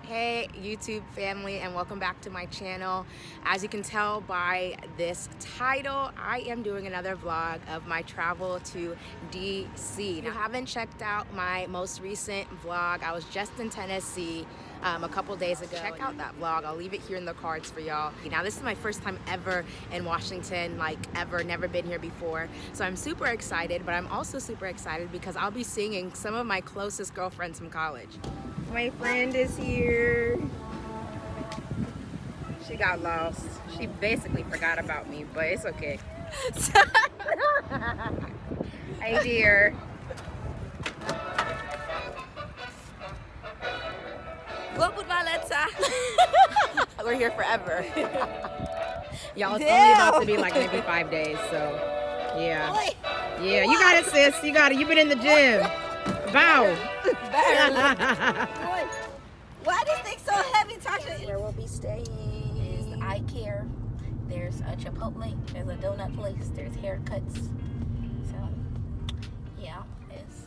Hey YouTube family, and welcome back to my channel. As you can tell by this title, I am doing another vlog of my travel to DC. If you haven't checked out my most recent vlog, I was just in Tennessee a couple days ago. Check out that vlog. I'll leave it here in the cards for y'all. Now this is my first time ever in Washington, like ever, never been here before. So I'm super excited, but I'm also super excited because I'll be seeing some of my closest girlfriends from college. My friend is here. She got lost. She basically forgot about me, but it's okay. Hey dear. What would my letter? We're here forever. Y'all, it's only about to be like maybe 5 days, so yeah. Yeah, you got it, sis. You got it. You've been in the gym. Bow. Why this thing so heavy, Tasha? Where we'll be staying There's the eye care. There's a Chipotle. There's a donut place. There's haircuts. So, yeah, it's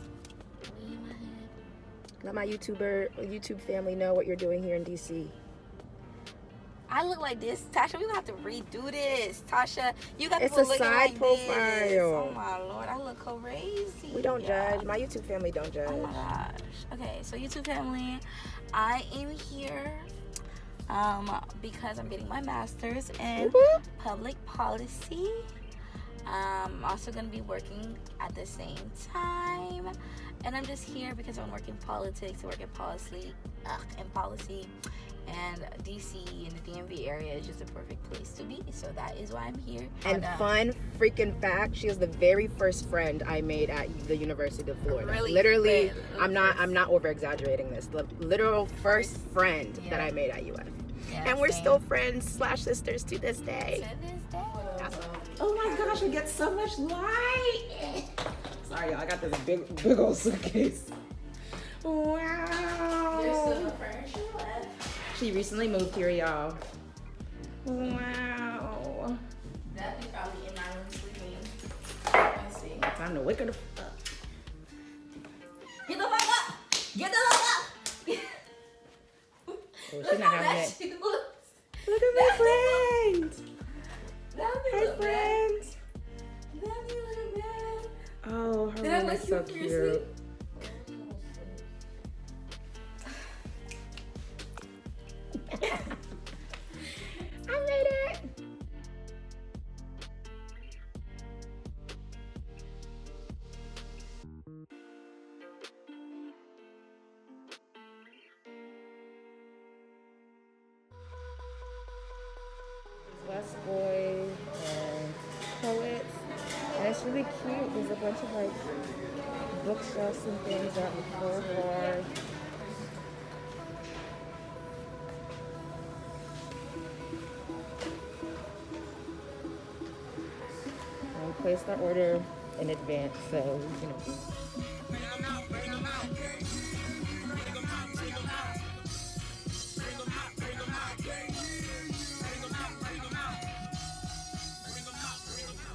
me in my head. Let my YouTube family know what you're doing here in DC. I look like this, Tasha. We gonna have to redo this, Tasha. You got It's to a look side like profile. This. Oh my lord, I look crazy. We don't judge. My YouTube family don't judge. Oh my gosh. Okay, so YouTube family, I am here because I'm getting my master's in public policy. I'm also going to be working at the same time, and I'm just here because I'm working politics, I work in policy, and DC and the DMV area is just a perfect place to be, so that is why I'm here. And fun freaking fact, she was the very first friend I made at the University of Florida. Really? Literally, Really? I'm not over exaggerating this. The literal first friend Yeah. that I made at UF. Yeah, And we're same. still friends / sisters to this day. To this day. Oh my gosh, it gets so much light. Sorry, y'all, I got this big old suitcase. Wow. There's still furniture left. She recently moved here, y'all. Wow. Definitely probably in my room sleeping. Let's see. Time to wake her the fuck up. Get the fuck up! Get the fuck up! Oh, she's not having it. She looks. Look at my friends. That Hi, look bad. friends. That look bad. Oh, her Did I room make is you so feel cute. asleep? I made it. Busboys Poets, and it's really cute. There's a bunch of like bookshelves and things out in the full bar. We placed our order in advance, so you know.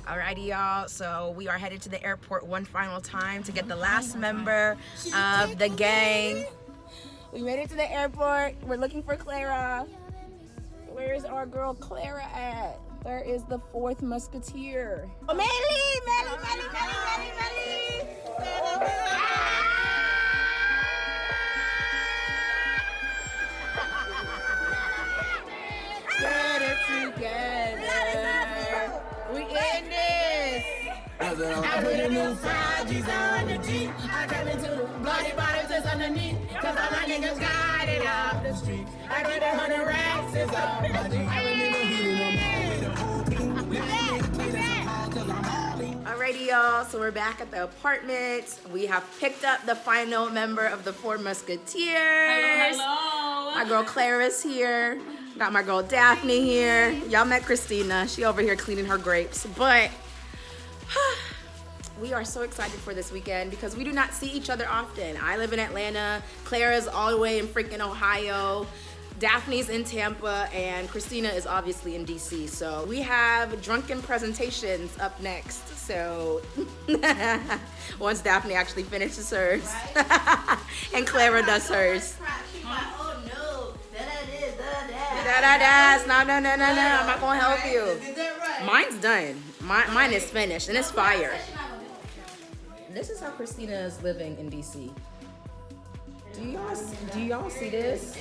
Alrighty, y'all, so we are headed to the airport one final time to get the last member of the gang. We made it to the airport. We're looking for Clara. Where is our girl Clara at? Where is the fourth musketeer? Oh, Melly! Get it together. We in this. I put a new 5G's on the G. I got into the bloody bottoms that's underneath. Cause all my niggas got it off the street. I got 100 racks is off my G. I remember hitting them all with the whole team. Alrighty, y'all, so we're back at the apartment. We have picked up the final member of the Four Musketeers. Hello. My girl Clara's here. Got my girl Daphne here. Y'all met Christina. She over here cleaning her grapes. But we are so excited for this weekend because we do not see each other often. I live in Atlanta. Clara's all the way in freaking Ohio. Daphne's in Tampa, and Christina is obviously in DC. So we have drunken presentations up next. So once Daphne actually finishes hers, and Clara does hers. She's like, oh no. Da-da-das. No. I'm not gonna help you. Mine's done. Mine is finished and it's fire. This is how Christina is living in DC. Do y'all see this?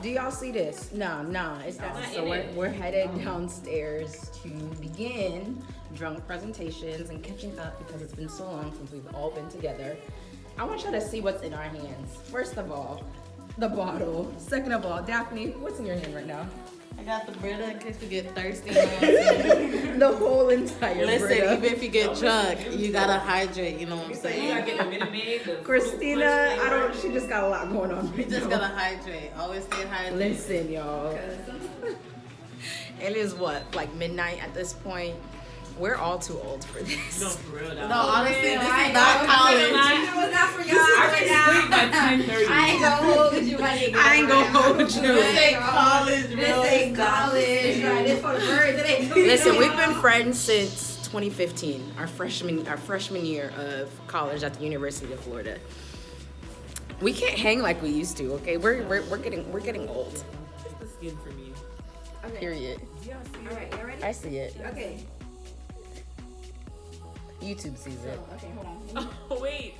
Do y'all see this? No, it's not. So we're headed downstairs to begin drunk presentations and catching up because it's been so long since we've all been together. I want y'all to see what's in our hands. First of all, the bottle. Second of all, Daphne, what's in your hand right now? I got the Brita in case you get thirsty. The whole entire Listen, Brita. even if you get drunk, you gotta hydrate, you know what I'm saying? You gotta get the Minute Maid, the Christina, she just got a lot going on. You just gotta hydrate. Always stay hydrated. Listen, y'all. It is what, like midnight at this point? We're all too old for this. No, for real. No, honestly, this is not college. It was not for y'all. I ain't gonna hold you, my nigga. I ain't gonna hold you. This ain't college, bro. This ain't college. Right? This for the birds. It ain't. Listen, we've been friends since 2015, our freshman year of college at the University of Florida. We can't hang like we used to, okay? We're getting old. It's the skin for me. Okay. Period. All right, y'all ready? I see it. Okay. YouTube sees it. Okay, hold on. Oh, wait.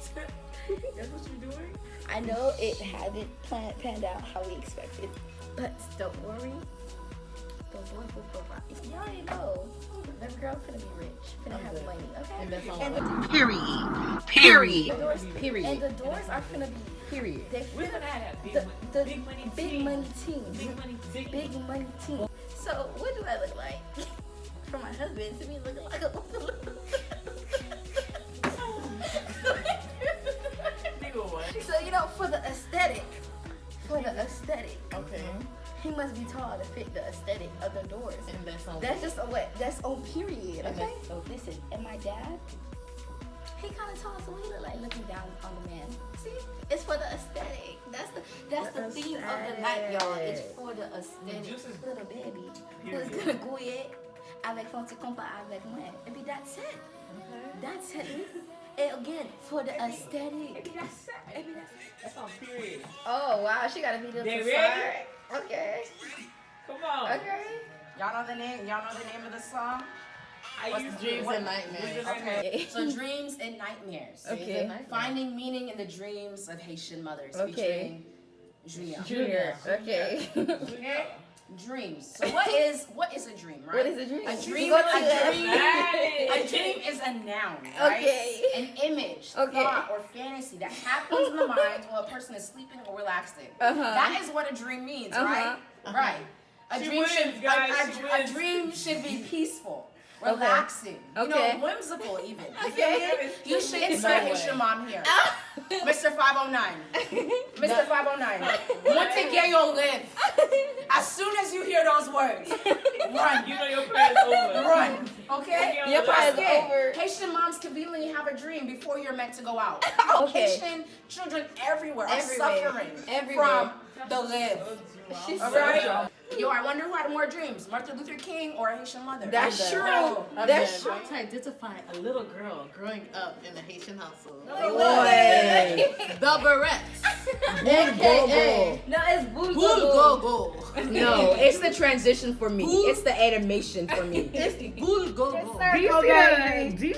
That's what you're doing? I know it hasn't panned out how we expected, but don't worry. The boy will provide. You already know. That girl finna be rich. Finna have money, okay? And that's all. And the Period. doors, Period. and the doors are finna be. Period. They We're finna gonna have the big money big team. money team. Big money team. So what do I look like? For my husband to me looking like a Nigga, what? So you know, for the aesthetic, Okay. he must be tall to fit the aesthetic of the doors. And that's on. That's just a what? That's on period. And Okay. that's okay. Listen, and my dad, he kind of tall, so he look like looking down on the man. See, it's for the aesthetic. That's the theme of the night, y'all. It's for the aesthetic. Little baby who's gonna couiller avec son petit compas avec moi. And be that's it. That's it. And again, for the aesthetic. That's on period. Oh wow, she gotta be the They side. ready? Okay. Come on. Okay. Y'all know the name? Y'all know the name of the song? I What's used the dreams to- and nightmares? Okay. So dreams and nightmares. Okay. Finding meaning in the dreams of Haitian mothers. Okay. Featuring Junior. Junior. Okay. Okay. Dreams. So what is a dream, right? What is a dream? A dream, Go to that. a dream is a noun, right? Okay. An image, Okay. thought, or fantasy that happens in the mind while a person is sleeping or relaxing. Uh-huh. That is what a dream means, right? Uh-huh. Right. A She dream wins, should guys, she a wins. dream should be peaceful, relaxing, Okay. whimsical even. Okay. You should insert Haitian mom here. Mr. 509. Mr. 509. Want to get your live. As soon as you hear those words, run. You know your prayer is over. Run. Okay? Your prayer is That's it. over. Haitian moms conveniently have a dream before you're meant to go out. Okay. Haitian children everywhere are Everywhere. suffering Everywhere. from the live. She's All so right? drunk. Yo, I wonder who had more dreams, Martin Luther King or a Haitian mother? That's Either. true. That's true. I'm trying to identify a little girl growing up in a Haitian household. Boy. The Barrettes. AKA. No, it's Bull Go. No, it's the transition for me. It's the animation for me. It's Bull Go. Do you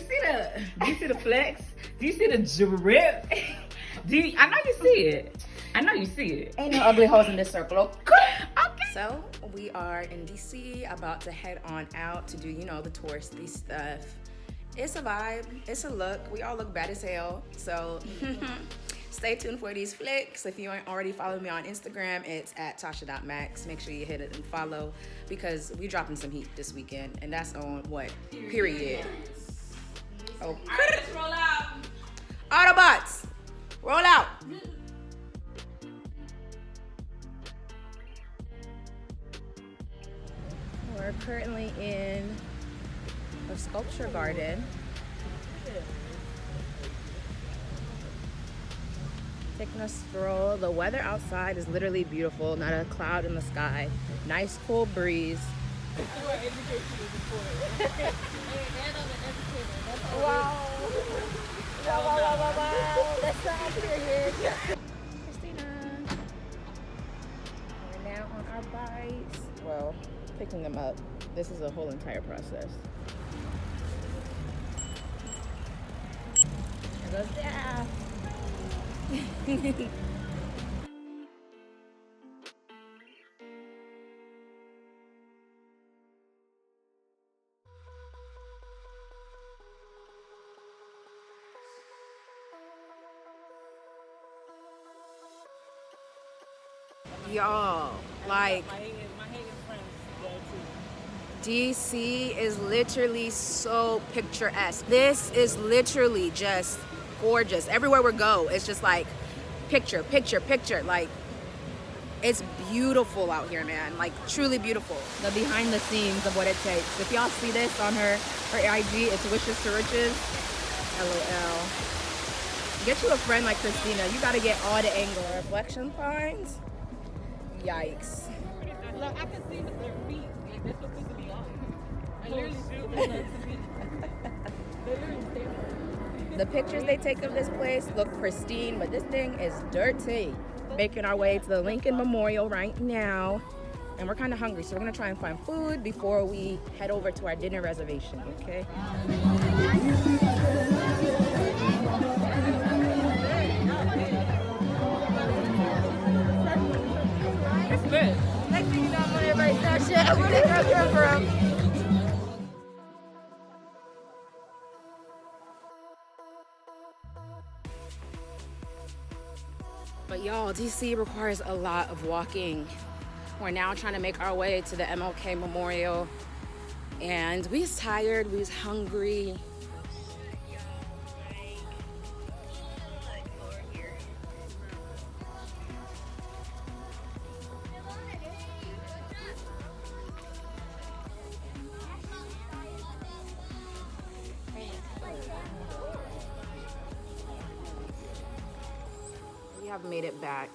see the flex? Do you see the drip? I know you see it. Ain't no ugly hoes in this circle. Okay. So we are in DC, about to head on out to do, the touristy stuff. It's a vibe. It's a look. We all look bad as hell. So stay tuned for these flicks. If you ain't already following me on Instagram, it's at Tasha.max. Make sure you hit it and follow because we dropping some heat this weekend, and that's on what? Period. Oh. All right, let's roll out. Autobots, roll out. We're currently in a sculpture garden. Taking a stroll. The weather outside is literally beautiful. Not a cloud in the sky. Nice cool breeze. Wow. That's not period. Christina. We're now on our our bikes. Well, picking them up. This is a whole entire process. There goes Dad. Y'all, like, My Haitian friends go too. DC is literally so picturesque. This is literally just gorgeous. Everywhere we go, it's just like picture, picture, picture. Like, it's beautiful out here, man. Like, truly beautiful. The behind the scenes of what it takes. If y'all see this on her IG, it's Wishes to Riches. LOL. Get you a friend like Christina. You gotta get all the angle. Reflection pines. Yikes. Look, I can see with their feet. Like, that's what pisses me off. I literally feel their feet. They literally stay there. The pictures they take of this place look pristine, but this thing is dirty. Making our way to the Lincoln Memorial right now. And we're kind of hungry, so we're gonna try and find food before we head over to our dinner reservation, okay? Good. Next thing you know, I'm on everybody's Snapchat. I'm on Instagram. But y'all, DC requires a lot of walking. We're now trying to make our way to the MLK Memorial. And we was tired, we was hungry. We have made it back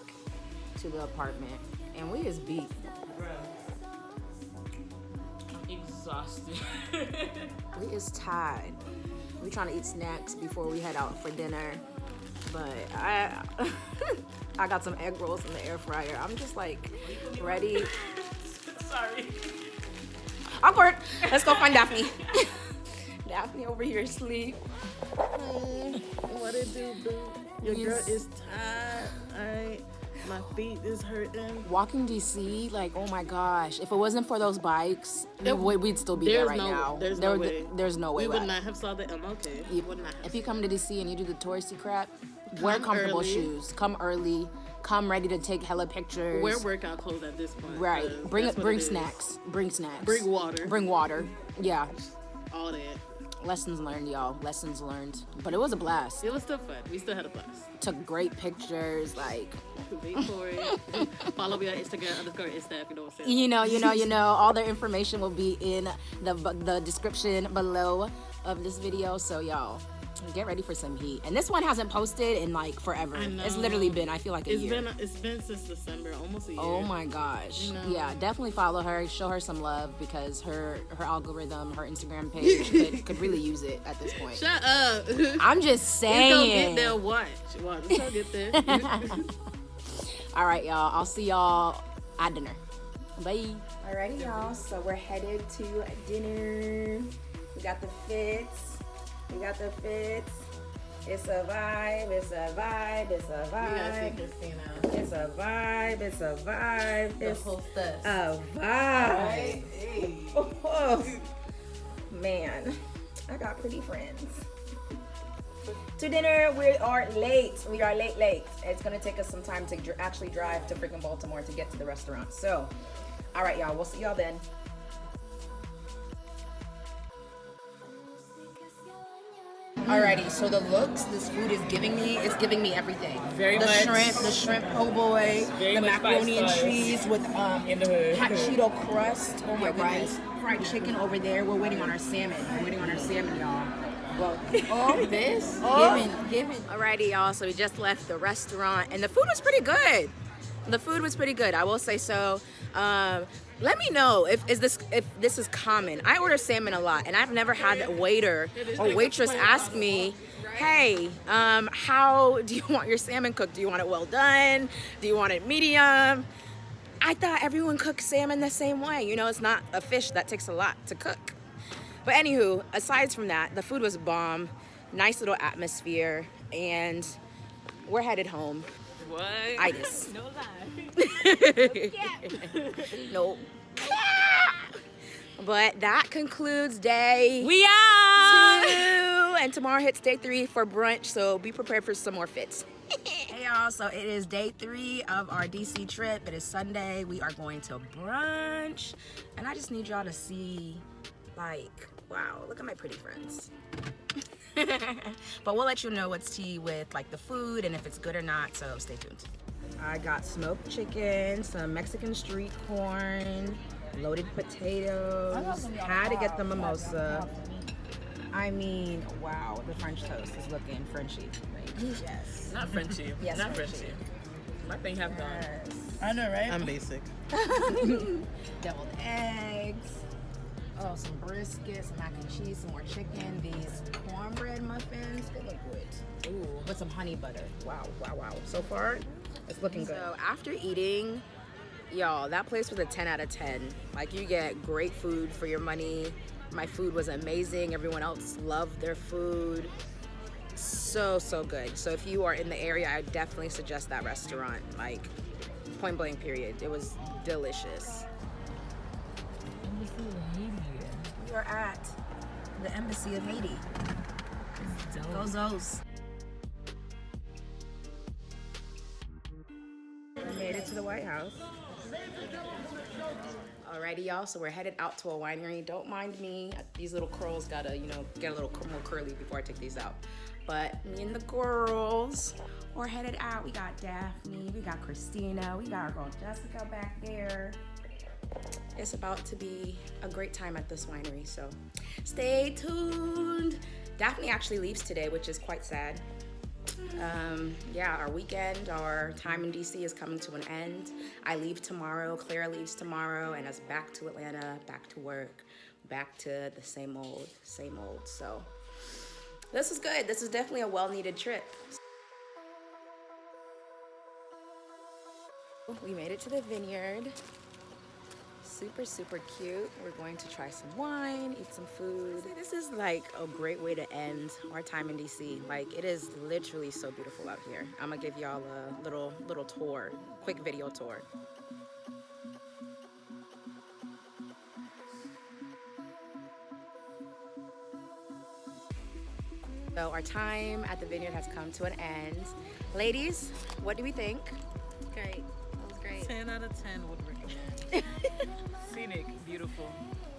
to the apartment and we is beat. Exhausted. We is tired. We trying to eat snacks before we head out for dinner. But I I got some egg rolls in the air fryer. I'm just like ready. Sorry. Awkward. Let's go find Daphne. Daphne over here asleep. What it do, boo? Your girl is tired. My feet is hurting. Walking DC, like, oh my gosh. If it wasn't for those bikes, we'd still be there right now. There's no way. There's no way. We would not have saw the MLK. We would not have. If you come to DC and you do the touristy crap, wear comfortable shoes. Come early. Come ready to take hella pictures. Wear workout clothes at this point. Right. Bring snacks. Bring snacks. Bring water. Bring water. Yeah. All that. Lessons learned, y'all. Lessons learned. But it was a blast. It was still fun. We still had a blast. Took great pictures, like. Wait for it. Follow me on Instagram _Insta if you know what I'm saying. You know. All their information will be in the description below of this video. So y'all, get ready for some heat. And this one hasn't posted in like forever. I know. It's literally been, I feel like a year. It's been since December, almost a year. Oh my gosh. You know. Yeah, definitely follow her. Show her some love because her algorithm, her Instagram page could really use it at this point. Shut up. I'm just saying. It's gonna get there. Watch. It's gonna get there. All right, y'all. I'll see y'all at dinner. Bye. Alrighty, y'all. So we're headed to dinner. We got the fits. It's a vibe. It's a vibe. It's a You gotta see vibe. Christina. It's a vibe. It's a vibe. The It's hostess. a vibe. Right? Hey. Oh, man, I got pretty friends. To dinner, we are late. We are late. It's gonna take us some time to actually drive to freaking Baltimore to get to the restaurant. So, all right, y'all. We'll see y'all then. Alrighty, so the looks this food is giving me everything. Very the much. The shrimp po' boy, Very the much macaroni and spice. cheese with In the hood. hot Cheeto crust. Oh my Yeah, right. goodness. Fried chicken over there. We're waiting on our salmon. Y'all. Well, This? Given. Alrighty, y'all. So we just left the restaurant, and the food was pretty good. I will say so. Let me know if this is common. I order salmon a lot, and I've never had a waiter or waitress ask me, "Hey, how do you want your salmon cooked? Do you want it well done? Do you want it medium?" I thought everyone cooks salmon the same way. You know, it's not a fish that takes a lot to cook. But anywho, aside from that, the food was bomb. Nice little atmosphere, and we're headed home. What? Itis. No lie. Nope. But that concludes day We out. 2, and tomorrow hits day 3 for brunch, so be prepared for some more fits. Hey y'all, so it is day 3 of our DC trip. It is Sunday. We are going to brunch, and I just need y'all to see, like, wow, look at my pretty friends. But we'll let you know what's tea with like the food and if it's good or not, so stay tuned. I got smoked chicken, some Mexican street corn, loaded potatoes, had to get the mimosa. I mean, wow, the French toast is looking Frenchy. Yes. Not Frenchie. Yes, Not Frenchie. Frenchie. My thing have gone. Yes. I know, right? I'm basic. Deviled eggs. Oh, some brisket, some mac and cheese, some more chicken. These cornbread muffins, they look good. Ooh, with some honey butter. Wow, wow, wow. So far, it's looking good. So after eating, y'all, that place was a 10 out of 10. Like, you get great food for your money. My food was amazing. Everyone else loved their food. So, so good. So if you are in the area, I definitely suggest that restaurant. Like, point blank period. It was delicious. We are at the Embassy of Haiti. Go Zoes. We made it to the White House. Alrighty, y'all, so we're headed out to a winery. Don't mind me. These little curls gotta, you know, get a little more curly before I take these out. But me and the girls are headed out. We got Daphne, we got Christina, we got our girl Jessica back there. It's about to be a great time at this winery, so stay tuned. Daphne actually leaves today, which is quite sad. Yeah, our weekend, our time in DC is coming to an end. I leave tomorrow, Clara leaves tomorrow, and it's back to Atlanta, back to work, back to the same old, same old. So this is good. This is definitely a well-needed trip. We made it to the vineyard. Super, super cute. We're going to try some wine, eat some food. This is like a great way to end our time in DC. Like, it is literally so beautiful out here. I'm gonna give y'all a little tour, quick video tour. So our time at the vineyard has come to an end. Ladies, what do we think? Great. That was great. 10 out of 10 would recommend. Scenic, beautiful.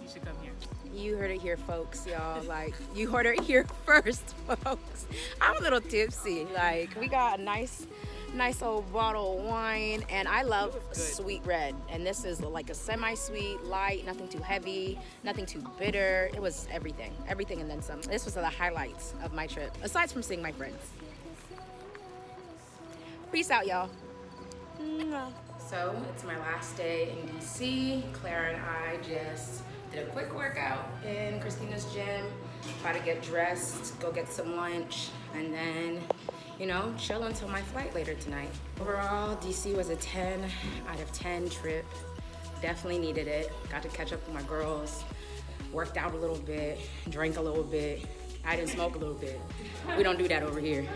You should come here. You heard it here, folks, y'all. Like, you heard it here first, folks. I'm a little tipsy. Like, we got a nice old bottle of wine, and I love sweet red. And this is like a semi-sweet, light, nothing too heavy, nothing too bitter. It was everything and then some. This was the highlights of my trip, aside from seeing my friends. Peace out, y'all. So it's my last day in DC. Clara and I just did a quick workout in Christina's gym, try to get dressed, go get some lunch, and then, you know, chill until my flight later tonight. Overall, DC was a 10 out of 10 trip. Definitely needed it. Got to catch up with my girls, worked out a little bit, drank a little bit. I didn't smoke a little bit. We don't do that over here.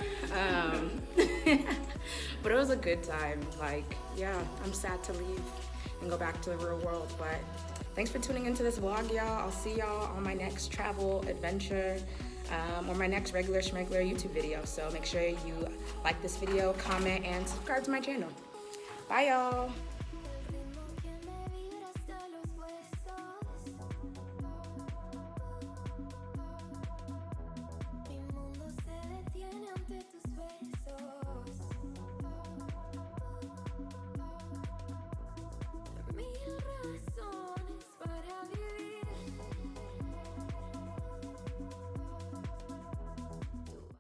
But it was a good time. Like, yeah, I'm sad to leave and go back to the real world. But thanks for tuning into this vlog, y'all. I'll see y'all on my next travel adventure or my next regular schmegler YouTube video. So make sure you like this video, comment, and subscribe to my channel. Bye, y'all. Mi mundo se detiene ante